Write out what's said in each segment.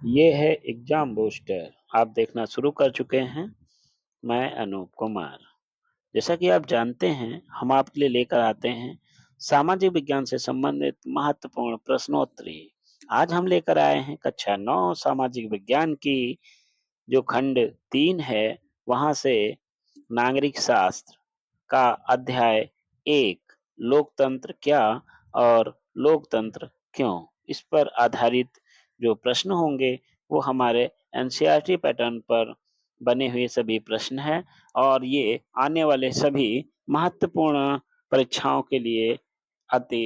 ये है exam booster. आप देखना शुरू कर चुके हैं। मैं अनूप कुमार। जैसा कि आप जानते हैं, हम आपके लिए लेकर आते हैं सामाजिक विज्ञान से संबंधित महत्वपूर्ण प्रश्नोत्तरी। आज हम लेकर आए हैं कक्षा 9 सामाजिक विज्ञान की जो खंड 3 है, वहां से नागरिक शास्त्र का अध्याय 1 लोकतंत्र क्या और लोकतंत्र क्यों, इस पर आधारित जो प्रश्न होंगे वो हमारे एनसीईआरटी पैटर्न पर बने हुए सभी प्रश्न हैं और ये आने वाले सभी महत्वपूर्ण परीक्षाओं के लिए अति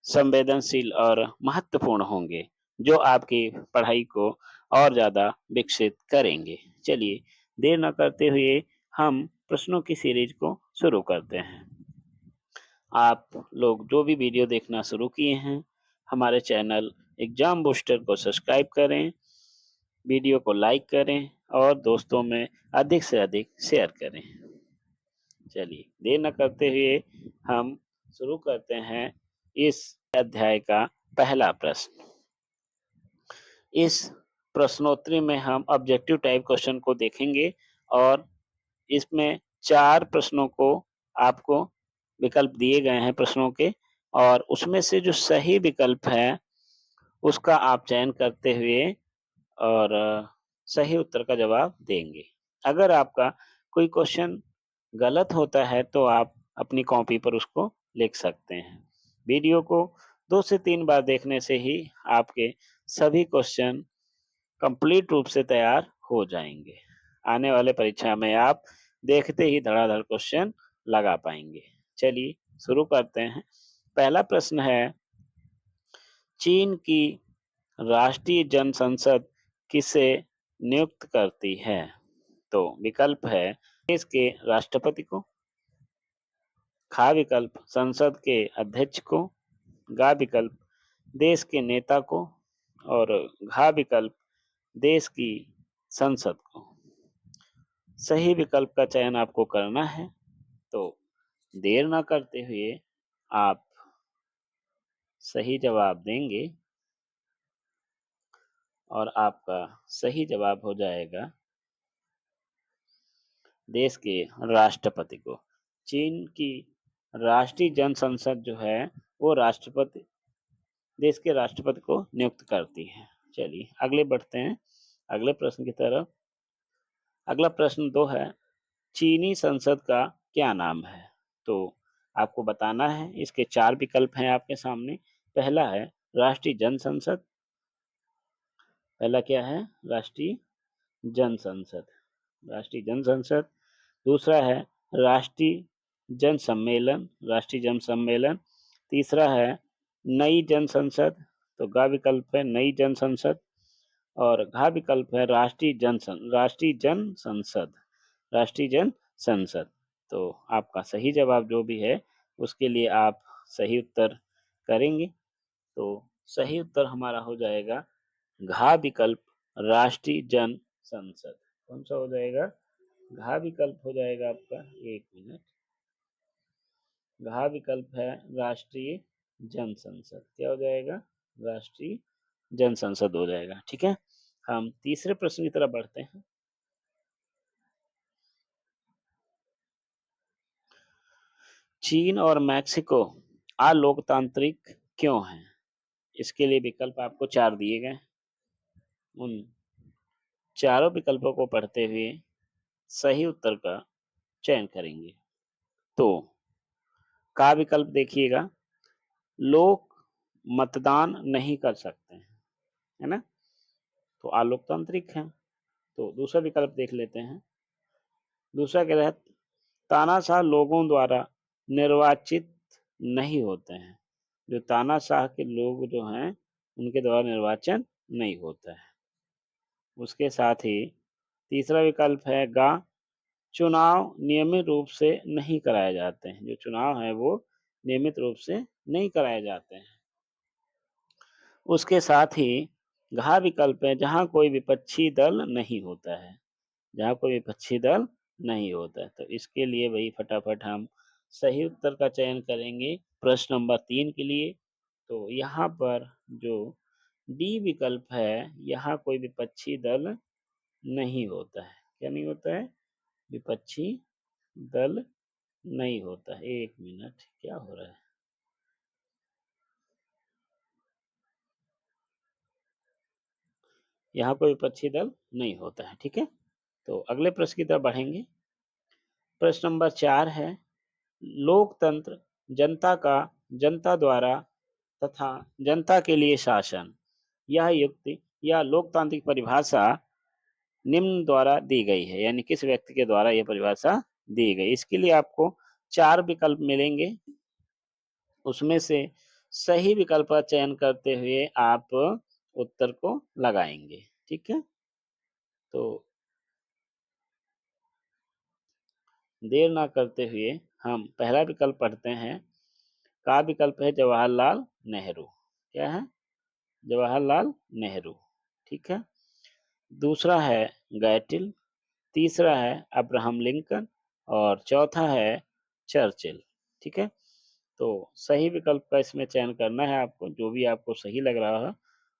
संवेदनशील और महत्वपूर्ण होंगे, जो आपकी पढ़ाई को और ज़्यादा विकसित करेंगे। चलिए, देर न करते हुए हम प्रश्नों की सीरीज को शुरू करते हैं। आप लोग जो भी वीडियो देखना शुरू किए हैं, हमारे चैनल एग्जाम बूस्टर को सब्सक्राइब करें, वीडियो को लाइक करें और दोस्तों में अधिक से अधिक शेयर करें। चलिए, देर न करते हुए हम शुरू करते हैं इस अध्याय का पहला प्रश्न। इस प्रश्नोत्तरी में हम ऑब्जेक्टिव टाइप क्वेश्चन को देखेंगे और इसमें 4 प्रश्नों को आपको विकल्प दिए गए हैं प्रश्नों के, और उसमें से जो सही विकल्प है उसका आप चयन करते हुए और सही उत्तर का जवाब देंगे। अगर आपका कोई क्वेश्चन गलत होता है तो आप अपनी कॉपी पर उसको लिख सकते हैं। वीडियो को 2 से 3 बार देखने से ही आपके सभी क्वेश्चन कंप्लीट रूप से तैयार हो जाएंगे। आने वाले परीक्षा में आप देखते ही धड़ाधड़ क्वेश्चन लगा पाएंगे। चलिए शुरू करते हैं। पहला प्रश्न है, चीन की राष्ट्रीय जनसंसद किसे नियुक्त करती है? तो विकल्प है देश के राष्ट्रपति को, खा विकल्प संसद के अध्यक्ष को, गा विकल्प देश के नेता को और घा विकल्प देश की संसद को। सही विकल्प का चयन आपको करना है, तो देर ना करते हुए आप सही जवाब देंगे और आपका सही जवाब हो जाएगा देश के राष्ट्रपति को। चीन की राष्ट्रीय जनसंसद जो है वो राष्ट्रपति देश के राष्ट्रपति को नियुक्त करती है। चलिए आगे बढ़ते हैं अगले प्रश्न की तरफ। अगला प्रश्न 2 है, चीनी संसद का क्या नाम है? तो आपको बताना है। इसके 4 विकल्प हैं आपके सामने। पहला है राष्ट्रीय जनसंसद। पहला क्या है? राष्ट्रीय जनसंसद। राष्ट्रीय जनसंसद। दूसरा है राष्ट्रीय जन सम्मेलन, राष्ट्रीय जन सम्मेलन। तीसरा है नई जन संसद, तो ग विकल्प है नई जन संसद। और घ विकल्प है राष्ट्रीय जन संसद, राष्ट्रीय जन संसद। तो आपका सही जवाब जो भी है उसके लिए आप सही उत्तर करेंगे। तो सही उत्तर हमारा हो जाएगा घ विकल्प राष्ट्रीय जन संसद। कौन सा हो जाएगा? घ विकल्प हो जाएगा आपका, एक मिनट, घ विकल्प है राष्ट्रीय जन संसद। क्या हो जाएगा? राष्ट्रीय जन संसद हो जाएगा। ठीक है, हम तीसरे प्रश्न की तरफ बढ़ते हैं। चीन और मैक्सिको अलोकतांत्रिक क्यों हैं? इसके लिए विकल्प आपको 4 दिए गए। उन चारों विकल्पों को पढ़ते हुए सही उत्तर का चयन करेंगे। तो का विकल्प देखिएगा, लोग मतदान नहीं कर सकते हैं, है ना, तो अलोकतांत्रिक है। तो दूसरा विकल्प देख लेते हैं। दूसरा क्या है? तानाशाह लोगों द्वारा निर्वाचित नहीं होते हैं। जो तानाशाह के लोग जो हैं उनके द्वारा निर्वाचन नहीं होता है। उसके साथ ही तीसरा विकल्प है गा, चुनाव नियमित रूप से नहीं कराए जाते हैं। जो चुनाव है वो नियमित रूप से नहीं कराए जाते हैं। उसके साथ ही घा विकल्प है जहां कोई विपक्षी दल नहीं होता है, जहाँ कोई विपक्षी दल नहीं होता है। तो इसके लिए वही फटाफट हम सही उत्तर का चयन करेंगे प्रश्न नंबर 3 के लिए। तो यहाँ पर जो डी विकल्प है, यहाँ कोई विपक्षी दल नहीं होता है। क्या नहीं होता है? विपक्षी दल नहीं होता है। 1 मिनट, क्या हो रहा है? यहाँ कोई विपक्षी दल नहीं होता है, ठीक है। तो अगले प्रश्न की तरफ बढ़ेंगे। प्रश्न नंबर 4 है, लोकतंत्र जनता का, जनता द्वारा तथा जनता के लिए शासन, यह युक्ति या लोकतांत्रिक परिभाषा निम्न द्वारा दी गई है, यानी किस व्यक्ति के द्वारा यह परिभाषा दी गई। इसके लिए आपको 4 विकल्प मिलेंगे, उसमें से सही विकल्प का चयन करते हुए आप उत्तर को लगाएंगे, ठीक है। तो देर ना करते हुए हम पहला विकल्प पढ़ते हैं। का विकल्प है जवाहरलाल नेहरू। क्या है? जवाहरलाल नेहरू, ठीक है। दूसरा है गैटिल, तीसरा है अब्राहम लिंकन और चौथा है चर्चिल, ठीक है। तो सही विकल्प का इसमें चयन करना है आपको, जो भी आपको सही लग रहा है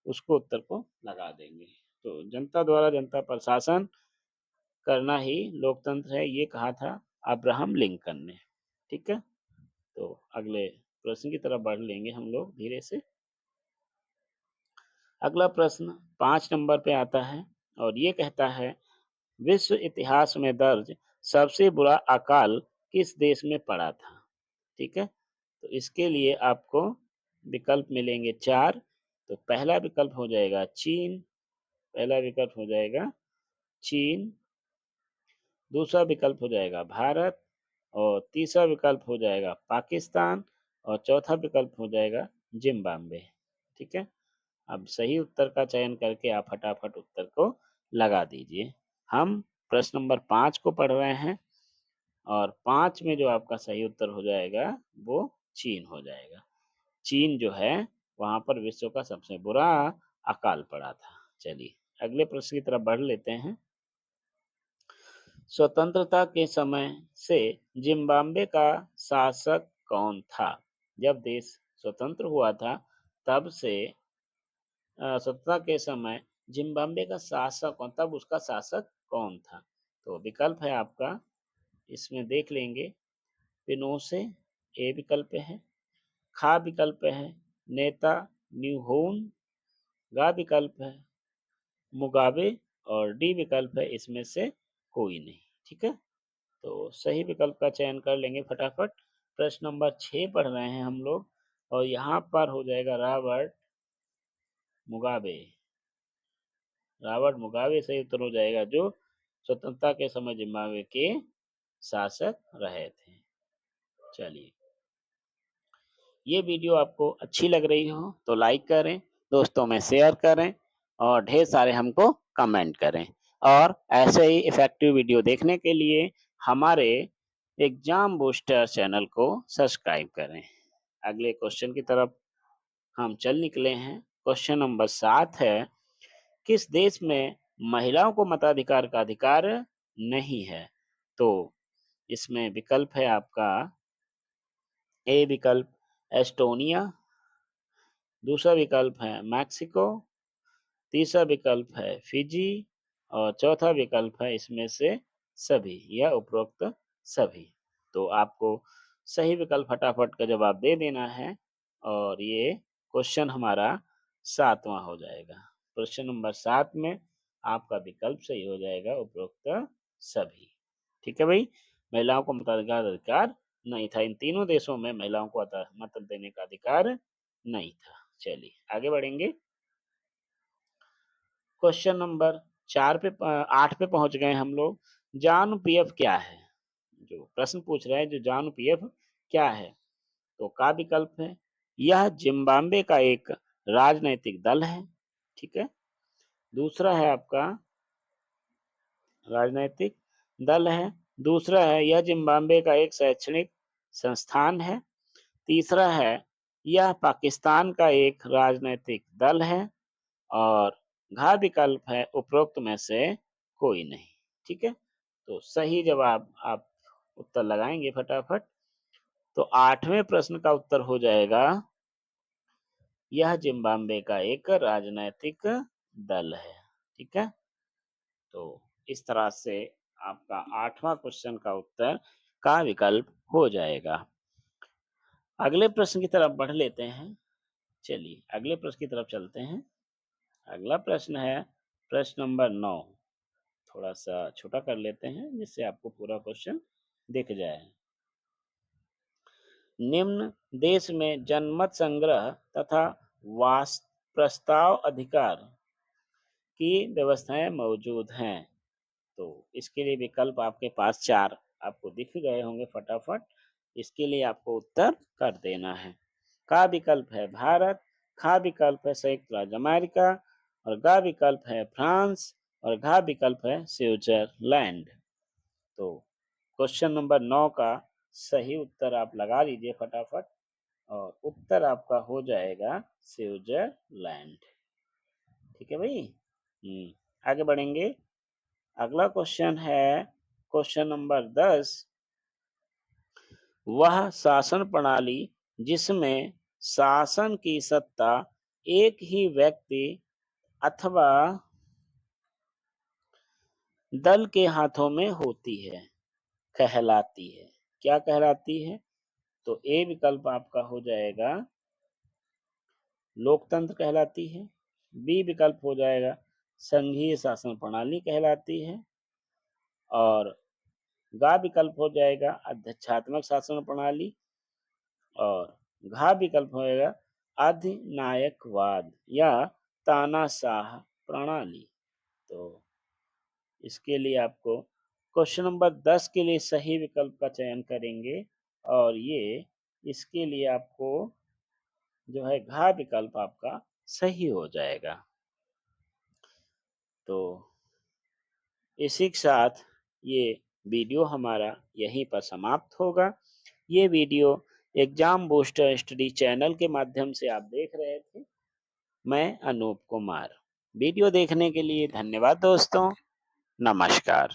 उसको उत्तर को लगा देंगे। तो जनता द्वारा जनता पर शासन करना ही लोकतंत्र है, ये कहा था अब्राहम लिंकन ने, ठीक है। तो अगले प्रश्न की तरफ बढ़ लेंगे हम लोग धीरे से। अगला प्रश्न 5 नंबर पे आता है और ये कहता है, विश्व इतिहास में दर्ज सबसे बुरा अकाल किस देश में पड़ा था? ठीक है। तो इसके लिए आपको विकल्प मिलेंगे 4। तो पहला विकल्प हो जाएगा चीन, पहला विकल्प हो जाएगा चीन, दूसरा विकल्प हो जाएगा भारत और तीसरा विकल्प हो जाएगा पाकिस्तान और चौथा विकल्प हो जाएगा जिम्बाब्वे, ठीक है। अब सही उत्तर का चयन करके आप फटाफट उत्तर को लगा दीजिए। हम प्रश्न नंबर 5 को पढ़ रहे हैं और 5 में जो आपका सही उत्तर हो जाएगा वो चीन हो जाएगा। चीन जो है वहां पर विश्व का सबसे बुरा अकाल पड़ा था। चलिए अगले प्रश्न की तरफ बढ़ लेते हैं। स्वतंत्रता के समय से जिम्बाब्वे का शासक कौन था? जब देश स्वतंत्र हुआ था तब से स्वतंत्रता के समय जिम्बाब्वे का शासक कौन, तब उसका शासक कौन था? तो विकल्प है आपका, इसमें देख लेंगे। पिनोसे ए विकल्प है, खा विकल्प है, नेता न्यूहोन, गा विकल्प है मुगाबे और डी विकल्प है इसमें से कोई नहीं, ठीक है। तो सही विकल्प का चयन कर लेंगे फटाफट। प्रश्न नंबर 6 पढ़ रहे हैं हम लोग और यहाँ पर हो जाएगा रॉबर्ट मुगाबे। रॉबर्ट मुगाबे सही उत्तर हो जाएगा, जो स्वतंत्रता के समय जिम्बाब्वे के शासक रहे थे। चलिए, ये वीडियो आपको अच्छी लग रही हो तो लाइक करें, दोस्तों में शेयर करें और ढेर सारे हमको कमेंट करें। और ऐसे ही इफेक्टिव वीडियो देखने के लिए हमारे एग्जाम बूस्टर चैनल को सब्सक्राइब करें। अगले क्वेश्चन की तरफ हम चल निकले हैं। क्वेश्चन नंबर 7 है, किस देश में महिलाओं को मताधिकार का अधिकार नहीं है? तो इसमें विकल्प है आपका ए विकल्प एस्टोनिया, दूसरा विकल्प है मैक्सिको, तीसरा विकल्प है फिजी और चौथा विकल्प है इसमें से सभी या उपरोक्त सभी। तो आपको सही विकल्प फटाफट का जवाब दे देना है और ये क्वेश्चन हमारा 7वां हो जाएगा। प्रश्न नंबर 7 में आपका विकल्प सही हो जाएगा उपरोक्त सभी, ठीक है भाई। महिलाओं को मताधिकार अधिकार नहीं था, इन तीनों देशों में महिलाओं को मत देने का अधिकार नहीं था। चलिए आगे बढ़ेंगे। क्वेश्चन नंबर 8 पे पहुंच गए हम लोग। जान पीएफ क्या है? जो प्रश्न पूछ रहे हैं, जो जान पीएफ क्या है? तो का विकल्प है, यह जिम्बाब्वे का एक राजनैतिक दल है, ठीक है। दूसरा है आपका राजनैतिक दल है, दूसरा है यह जिम्बाब्वे का एक शैक्षणिक संस्थान है, तीसरा है यह पाकिस्तान का एक राजनैतिक दल है और घ विकल्प है उपरोक्त में से कोई नहीं, ठीक है। तो सही जवाब आप उत्तर लगाएंगे फटाफट। तो 8वें प्रश्न का उत्तर हो जाएगा यह जिम्बाब्वे का एक राजनैतिक दल है। ठीक है, तो इस तरह से आपका 8वां क्वेश्चन का उत्तर का विकल्प हो जाएगा। अगले प्रश्न की तरफ बढ़ लेते हैं। चलिए अगले प्रश्न की तरफ चलते हैं। अगला प्रश्न है प्रश्न नंबर 9। थोड़ा सा छोटा कर लेते हैं जिससे आपको पूरा क्वेश्चन दिख जाए। निम्न देश में जनमत संग्रह तथा वास प्रस्ताव अधिकार की व्यवस्थाएं मौजूद हैं। तो इसके लिए विकल्प आपके पास 4 आपको दिख गए होंगे फटाफट। इसके लिए आपको उत्तर कर देना है। का विकल्प है भारत, खा विकल्प है संयुक्त राज्य अमेरिका, और गा विकल्प है फ्रांस, और घा विकल्प है स्विट्जरलैंड। तो क्वेश्चन नंबर 9 का सही उत्तर आप लगा लीजिए फटाफट, और उत्तर आपका हो जाएगा स्विट्जरलैंड। ठीक है भाई। आगे बढ़ेंगे। अगला क्वेश्चन है क्वेश्चन नंबर 10। वह शासन प्रणाली जिसमें शासन की सत्ता एक ही व्यक्ति अथवा दल के हाथों में होती है कहलाती है। क्या कहलाती है? तो ए विकल्प आपका हो जाएगा लोकतंत्र कहलाती है, बी विकल्प हो जाएगा संघीय शासन प्रणाली कहलाती है, और गा विकल्प हो जाएगा अध्यक्षात्मक शासन प्रणाली, और घा विकल्प होएगा अधिनायकवाद या तानाशाह प्रणाली। तो इसके लिए आपको क्वेश्चन नंबर 10 के लिए सही विकल्प का चयन करेंगे, और ये इसके लिए आपको जो है घा विकल्प आपका सही हो जाएगा। तो इसी के साथ ये वीडियो हमारा यहीं पर समाप्त होगा। ये video exam booster study channel के माध्यम से आप देख रहे थे। मैं अनूप कुमार। वीडियो देखने के लिए धन्यवाद दोस्तों। नमस्कार।